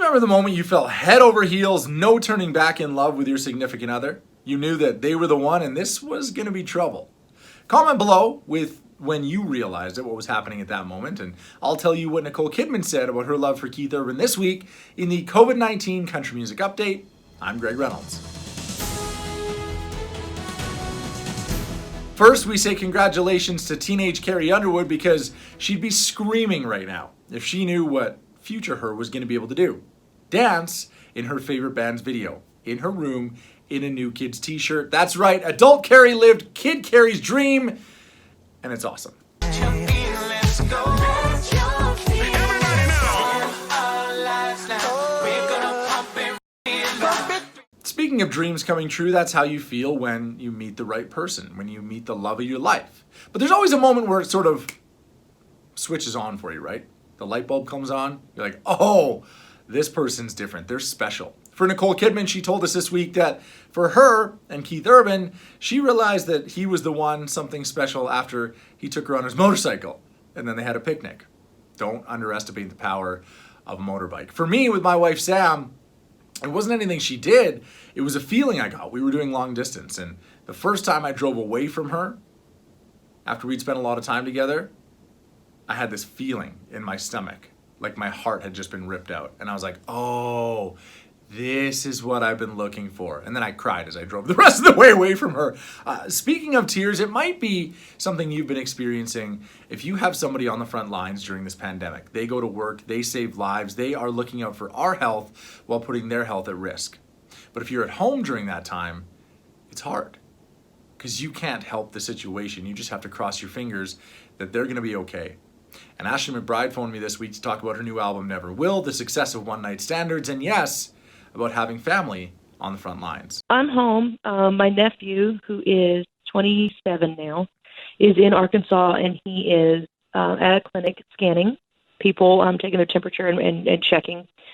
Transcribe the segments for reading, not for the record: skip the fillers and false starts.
remember the moment you felt head over heels, no turning back in love with your significant other? You knew that they were the one and this was going to be trouble. Comment below with when you realized it, what was happening at that moment, and I'll tell you what Nicole Kidman said about her love for Keith Urban this week in the COVID-19 Country Music Update. I'm Greg Reynolds. First, we say congratulations to teenage Carrie Underwood because she'd be screaming right now if she knew what future her was going to be able to do. Dance in her favorite band's video, in her room, in a new kid's t-shirt. That's right, adult Carrie lived Kid Carrie's dream, and it's awesome. Speaking of dreams coming true, that's how you feel when you meet the right person, when you meet the love of your life. But there's always a moment where it sort of switches on for you, right? The light bulb comes on, you're like, oh, this person's different, they're special. For Nicole Kidman, she told us this week that for her and Keith Urban, she realized that he was the one, something special, after he took her on his motorcycle and then they had a picnic. Don't underestimate the power of a motorbike. For me, with my wife Sam, it wasn't anything she did, it was a feeling I got. We were doing long distance, and the first time I drove away from her, after we'd spent a lot of time together, I had this feeling in my stomach, like my heart had just been ripped out. And I was like, oh, this is what I've been looking for. And then I cried as I drove the rest of the way away from her. Speaking of tears, it might be something you've been experiencing if you have somebody on the front lines during this pandemic. They go to work, they save lives, they are looking out for our health while putting their health at risk. But if you're at home during that time, it's hard because you can't help the situation. You just have to cross your fingers that they're gonna be okay. And AshleyMcbryde phoned me this week to talk about her new album, Never Will, the success of One Night Standards, and yes, about having family on the front lines. I'm home. My nephew, who is 27 now, is in Arkansas, and he is at a clinic scanning people, taking their temperature and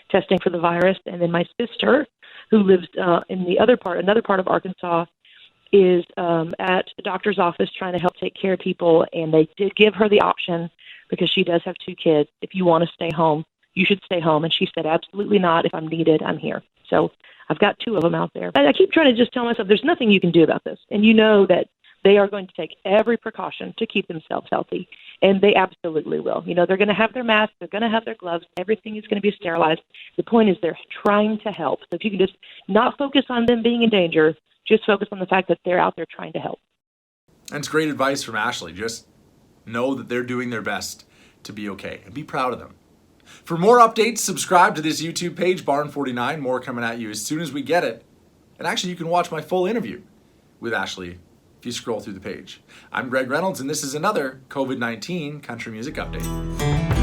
testing for the virus. And then my sister, who lives in another part of Arkansas, is at a doctor's office trying to help take care of people. And they did give her the option, because she does have 2 kids, if you want to stay home, you should stay home. And she said, absolutely not. If I'm needed, I'm here. So I've got 2 of them out there. And I keep trying to just tell myself there's nothing you can do about this. And you know that they are going to take every precaution to keep themselves healthy. And they absolutely will. You know, they're going to have their masks, they're going to have their gloves, everything is going to be sterilized. The point is they're trying to help. So if you can just not focus on them being in danger, just focus on the fact that they're out there trying to help. And it's great advice from Ashley. Just know that they're doing their best to be okay and be proud of them. For more updates, subscribe to this YouTube page, Barn49. More coming at you as soon as we get it. And actually, you can watch my full interview with Ashley if you scroll through the page. I'm Greg Reynolds, and this is another COVID-19 Country Music Update.